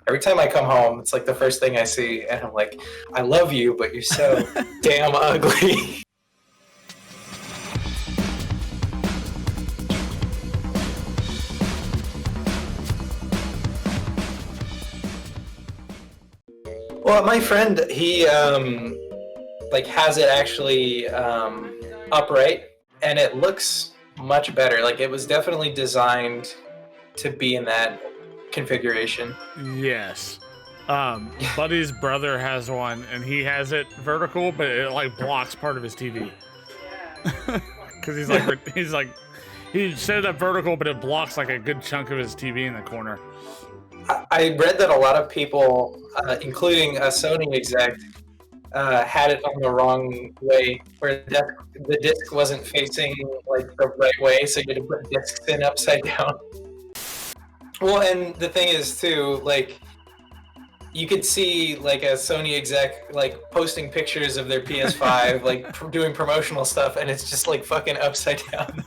Every time I come home, it's like the first thing I see, and I'm like, I love you, but you're so damn ugly. Well, my friend, he like has it actually upright, and it looks much better. Like it was definitely designed to be in that configuration. Yes. Buddy's brother has one, and he has it vertical, but it like blocks part of his TV. Because he set it up vertical, but it blocks like a good chunk of his TV in the corner. I read that a lot of people, including a Sony exec, had it on the wrong way, where the disc wasn't facing like the right way, so you had to put discs in upside down. Well, and the thing is too, like, you could see like a Sony exec like posting pictures of their PS5, like doing promotional stuff, and it's just like fucking upside down.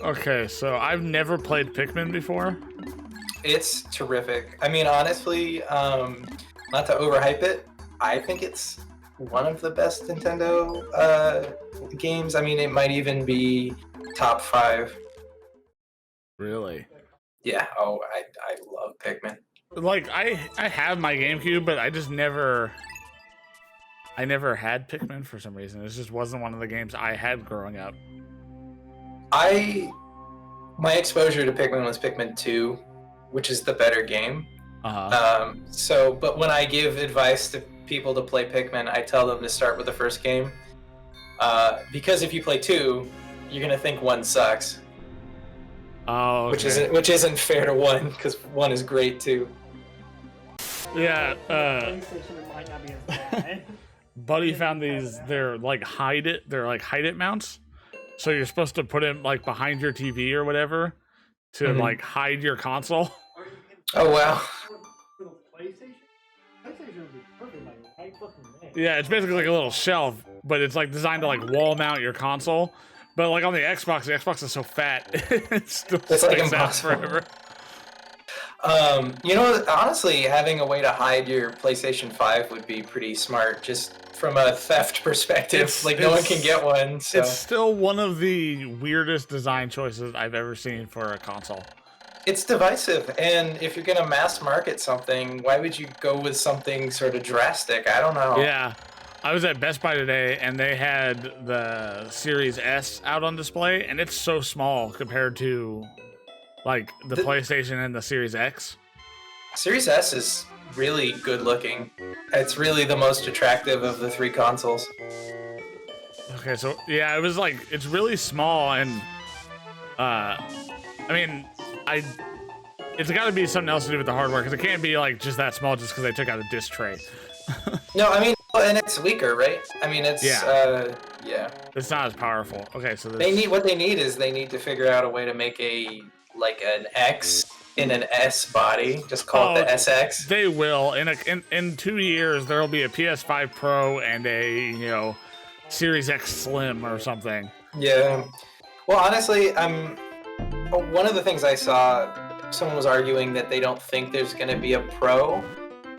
Okay, so I've never played Pikmin before. It's terrific. I mean, honestly, not to overhype it, I think it's one of the best Nintendo games. I mean, it might even be top 5. Really? Yeah. Oh, I love Pikmin. Like I have my GameCube, but I never had Pikmin for some reason. It just wasn't one of the games I had growing up. My exposure to Pikmin was Pikmin 2, which is the better game. But when I give advice to people to play Pikmin, I tell them to start with the first game. Because if you play 2, you're gonna think 1 sucks. Oh, okay. Which isn't fair to 1, because 1 is great too. Yeah. Buddy found these. They're like hide it mounts. So you're supposed to put it like behind your TV or whatever to like hide your console. Oh wow. Yeah, it's basically like a little shelf, but it's like designed to like wall mount your console. But like on the Xbox is so fat, it's like impossible forever. You know, honestly, having a way to hide your PlayStation 5 would be pretty smart, just from a theft perspective. No one can get one. So. It's still one of the weirdest design choices I've ever seen for a console. It's divisive, and if you're gonna mass market something, why would you go with something sort of drastic? I don't know. Yeah. I was at Best Buy today, and they had the Series S out on display, and it's so small compared to, like, the PlayStation and the Series X. Series S is really good looking. It's really the most attractive of the 3 consoles. Okay, so, yeah, it was, like, it's really small, and, I mean, it's got to be something else to do with the hardware, because it can't be, like, just that small just because they took out a disc tray. No, I mean, and it's weaker, right? I mean, it's yeah. It's not as powerful. Okay, so they need to figure out a way to make an X in an S body. Just call it the SX. They will. In 2 years, there'll be a PS5 Pro and a Series X Slim or something. Yeah. Well, honestly, one of the things I saw, someone was arguing that they don't think there's going to be a Pro.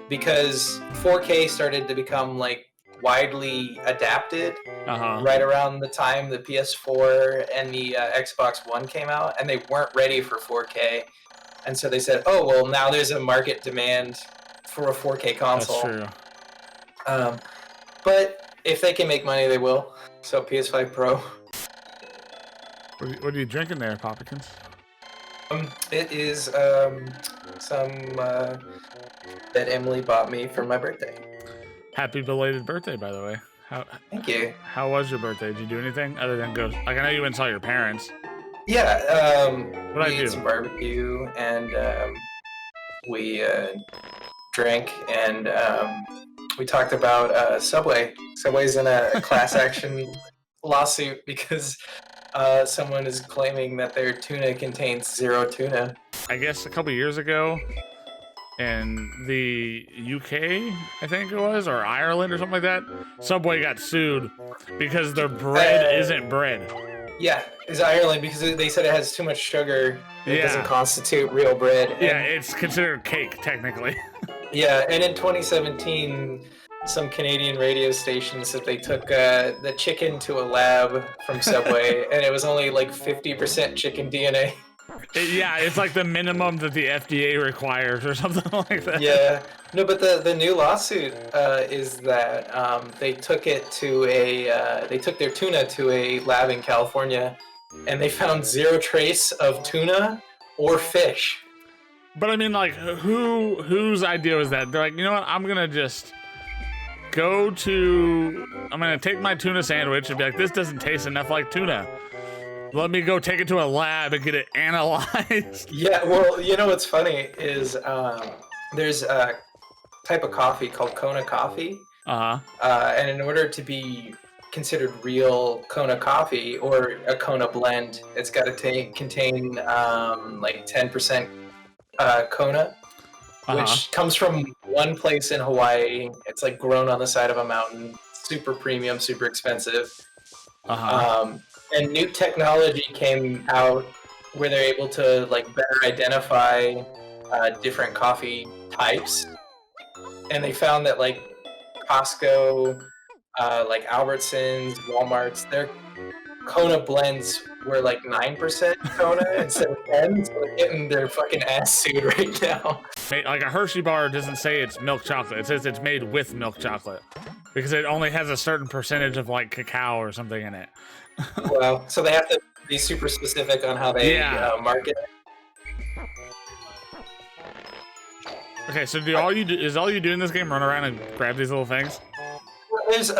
Because 4K started to become like widely adapted right around the time the PS4 and the Xbox One came out, and they weren't ready for 4K, and so they said, "Oh well, now there's a market demand for a 4K console." That's true. But if they can make money, they will. So PS5 Pro. What are you drinking there, Poppykins? It is some that Emily bought me for my birthday. Happy belated birthday, by the way. Thank you. How was your birthday? Did you do anything other than go? Like, I know you went and saw your parents. Yeah. What we ate some barbecue, and we drank, and we talked about Subway. Subway's in a class action lawsuit because someone is claiming that their tuna contains 0 tuna. I guess a couple years ago, in the UK, I think it was, or Ireland or something like that, Subway got sued because their bread isn't bread. Yeah, is Ireland because they said it has too much sugar. It doesn't Yeah. constitute real bread. And, Yeah, it's considered cake technically. yeah, and in 2017, some Canadian radio stations said they took the chicken to a lab from Subway, and it was only like 50% chicken DNA. Yeah, it's like the minimum that the FDA requires or something like that. Yeah, no, but the new lawsuit is that they took they took their tuna to a lab in California, and they found zero trace of tuna or fish. But I mean, like, whose idea was that? They're like, you know what? I'm gonna take my tuna sandwich and be like, this doesn't taste enough like tuna. Let me go take it to a lab and get it analyzed. Yeah, well, you know what's funny is there's a type of coffee called Kona coffee, and in order to be considered real Kona coffee or a Kona blend, it's got to contain like 10% Kona, which comes from one place in Hawaii. It's like grown on the side of a mountain, super premium, super expensive. And new technology came out where they're able to like better identify different coffee types, and they found that like Costco, like Albertsons, Walmart's, their Kona blends were like 9% Kona instead of 10, so they're getting their fucking ass sued right now. Like a Hershey bar doesn't say it's milk chocolate; it says it's made with milk chocolate because it only has a certain percentage of like cacao or something in it. Well, so they have to be super specific on how they market it. Okay, so is all you do in this game run around and grab these little things? There's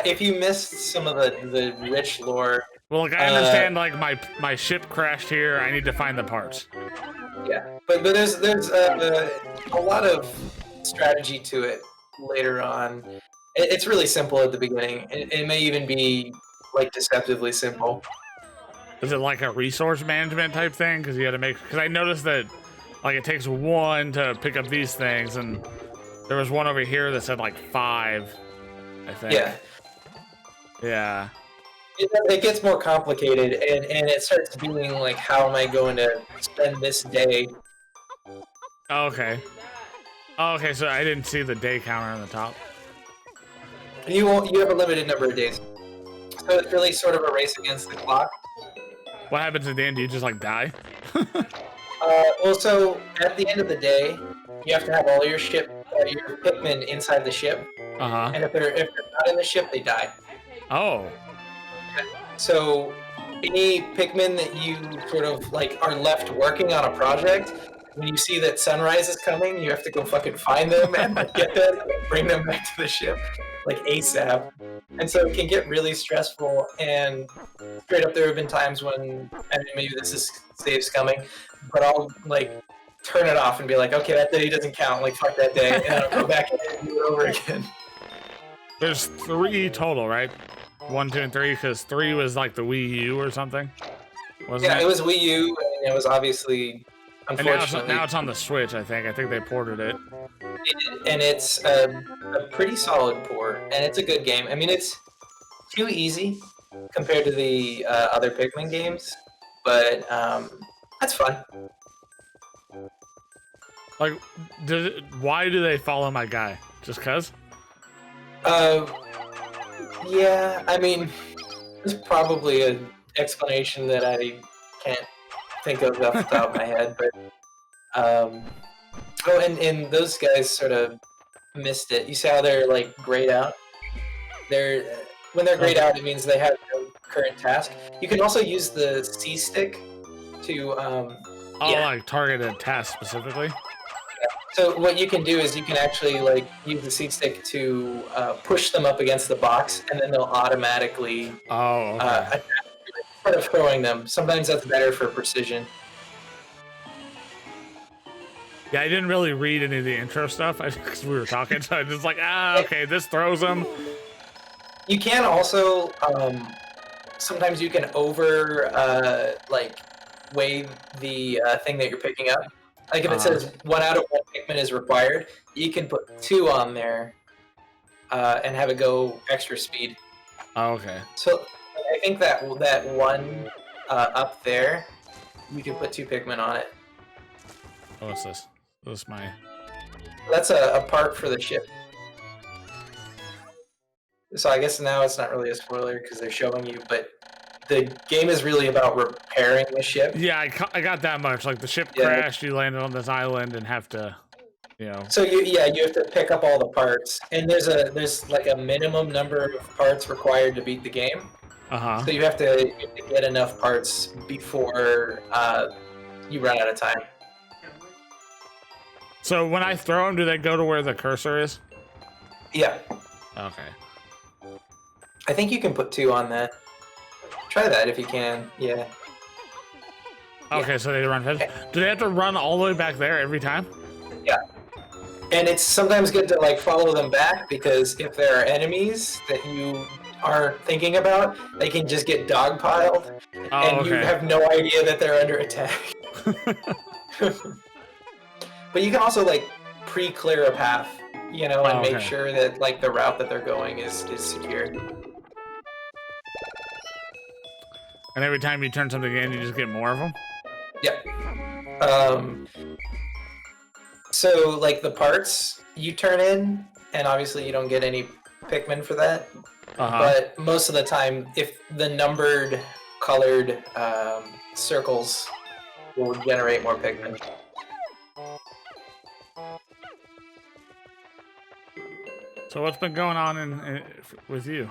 if you missed some of the rich lore. Well, like I understand, like my ship crashed here. I need to find the parts. Yeah, but there's a lot of strategy to it later on. It's really simple at the beginning. It may even be like deceptively simple. Is it like a resource management type thing? Because you had to because I noticed that like it takes 1 to pick up these things, and there was one over here that said like 5, I think. Yeah. Yeah. It gets more complicated, and it starts being like, how am I going to spend this day? Okay. Okay, so I didn't see the day counter on the top. You have a limited number of days, so it's really sort of a race against the clock. What happens at the end? Do you just like die? Well, so at the end of the day, you have to have all your your Pikmin inside the ship. And if they're not in the ship, they die. Oh. So any Pikmin that you sort of like are left working on a project, when you see that sunrise is coming, you have to go fucking find them and get them, bring them back to the ship, like ASAP. And so it can get really stressful. And straight up, there have been times when, and maybe this is save's coming, but I'll like turn it off and be like, okay, that day doesn't count. Like fuck that day, and I'll go back and do it over again. There's 3 total, right? 1, 2, and 3, because 3 was like the Wii U or something. Wasn't it? It was Wii U, and it was obviously, unfortunately. And now it's on the Switch, I think. I think they ported it. And it's a pretty solid port, and it's a good game. I mean, it's too easy compared to the other Pikmin games, but that's fun. Like, why do they follow my guy? Just cause? Yeah, I mean, there's probably an explanation that I can't think of off the top of my head, but and those guys sort of missed it. You see how they're like grayed out? When they're grayed out, it means they have no current task. You can also use the C stick to like target a task specifically. So what you can do is you can actually like use the seat stick to push them up against the box, and then they'll automatically attack instead of throwing them. Sometimes that's better for precision. Yeah, I didn't really read any of the intro stuff because we were talking, so I was just like, okay, this throws them. You can also sometimes you can like weigh the thing that you're picking up. Like if it says 1 out of 1 Pikmin is required, you can put 2 on there and have it go extra speed. Oh, okay. So I think that one up there, you can put 2 Pikmin on it. Oh, what's this? This is my... That's a part for the ship. So I guess now it's not really a spoiler because they're showing you, but the game is really about repairing the ship. Yeah, I got that much. Like the ship crashed, you landed on this island and have to, you know. So you have to pick up all the parts, and there's like a minimum number of parts required to beat the game. So you have to get enough parts before you run out of time. So when I throw them, do they go to where the cursor is? Yeah. Okay. I think you can put 2 on that. Try that if you can. Yeah. Okay, so they run fast. Do they have to run all the way back there every time? Yeah. And it's sometimes good to like follow them back because if there are enemies that you aren't thinking about, they can just get dogpiled, and you have no idea that they're under attack. But you can also like pre-clear a path, you know, and make sure that like the route that they're going is secure. And every time you turn something in, you just get more of them? Yep. So like the parts you turn in, and obviously you don't get any Pikmin for that. But most of the time, if the numbered, colored circles will generate more Pikmin. So what's been going on with you?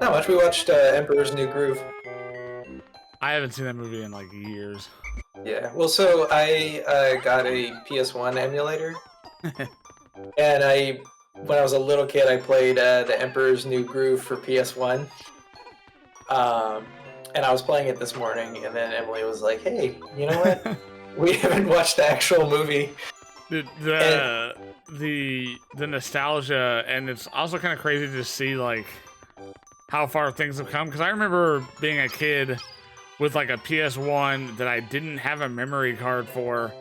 Not much. We watched Emperor's New Groove. I haven't seen that movie in like years. Yeah. Well, so I got a PS1 emulator, and when I was a little kid, I played the Emperor's New Groove for PS1. And I was playing it this morning, and then Emily was like, "Hey, you know what? We haven't watched the actual movie." The nostalgia, and it's also kind of crazy to see like how far things have come. Because I remember being a kid with like a PS1 that I didn't have a memory card for.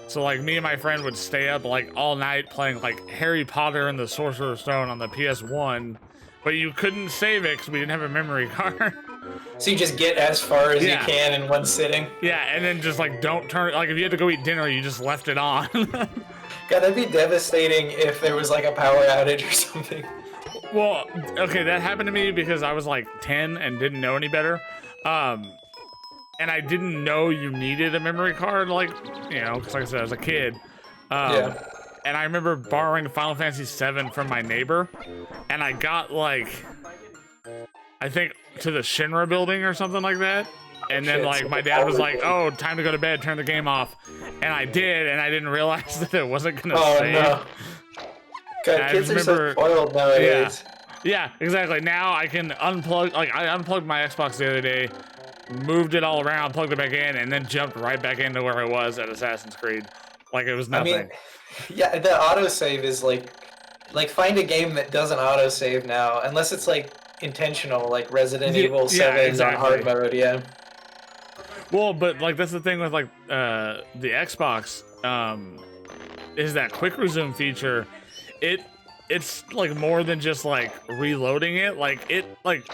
So like me and my friend would stay up like all night playing like Harry Potter and the Sorcerer's Stone on the PS1, but you couldn't save it because we didn't have a memory card. So you just get as far as you can in one sitting? Yeah, and then just like don't turn it, like if you had to go eat dinner, you just left it on. God, that'd be devastating if there was like a power outage or something. Well, okay, that happened to me because I was like 10 and didn't know any better. And I didn't know you needed a memory card, like, you know, because like I said, I was a kid. And I remember borrowing Final Fantasy VII from my neighbor, and I got like, I think to the Shinra building or something like that. And then like my dad was like, "Oh, time to go to bed, turn the game off." And I did, and I didn't realize that it wasn't gonna save. No. God, kids are so spoiled nowadays. Yeah, exactly. Now I can unplug, like I unplugged my Xbox the other day, moved it all around, plugged it back in, and then jumped right back into where I was at Assassin's Creed. Like it was nothing. I mean, yeah, the autosave is like find a game that doesn't autosave now, unless it's like intentional, like Resident Evil 7 on hard mode, Well, but like that's the thing with like the Xbox is that quick resume feature. It's like more than just like reloading it. Like it like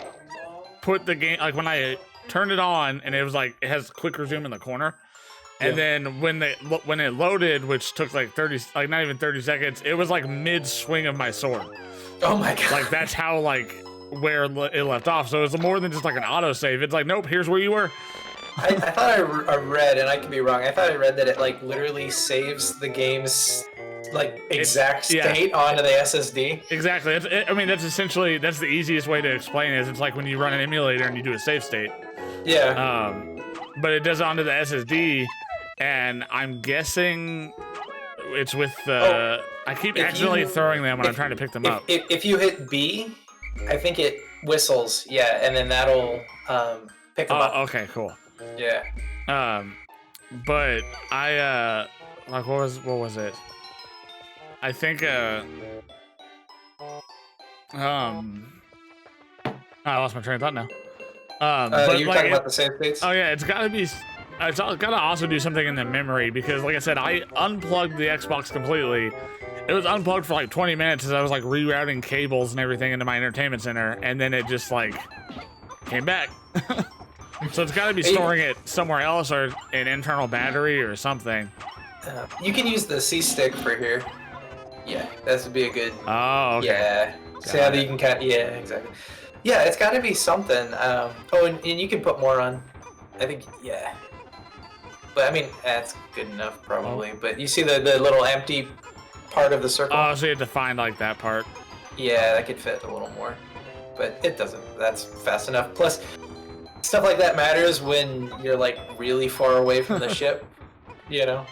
put the game, like when I turned it on and it was like it has quick resume in the corner. And then when it loaded, which took like 30, like not even 30 seconds, it was like mid swing of my sword. Oh my God. Like that's how like where it left off. So it's more than just like an autosave. It's like, nope, here's where you were. I thought I read, and I could be wrong, I thought I read that it like literally saves the game's like exact state onto the SSD. Exactly. I mean, that's essentially, that's the easiest way to explain it. It's like when you run an emulator and you do a save state. Yeah. But it does it onto the SSD, and I'm guessing it's with the... I keep accidentally throwing them when I'm trying to pick them up. If you hit B, I think it whistles, and then that'll pick them up. Okay, cool. Yeah. But I like what was it? I think I lost my train of thought now. But you're like, talking about the save states? Oh yeah, it's gotta also do something in the memory because like I said, I unplugged the Xbox completely It was unplugged for like 20 minutes as I was like rerouting cables and everything into my entertainment center, and then it just like came back. So it's got to be storing it somewhere else, or an internal battery or something. You can use the C stick for here. Yeah, that would be a good. Oh, okay. Yeah. See how you can kind of, yeah, exactly. Yeah, it's got to be something. Oh, and you can put more on. I think, yeah. But I mean, that's good enough probably. But you see the little empty part of the circle? Oh, so you have to find like that part. Yeah, that could fit a little more. But it doesn't. That's fast enough. Plus, stuff like that matters when you're like really far away from the ship, you know?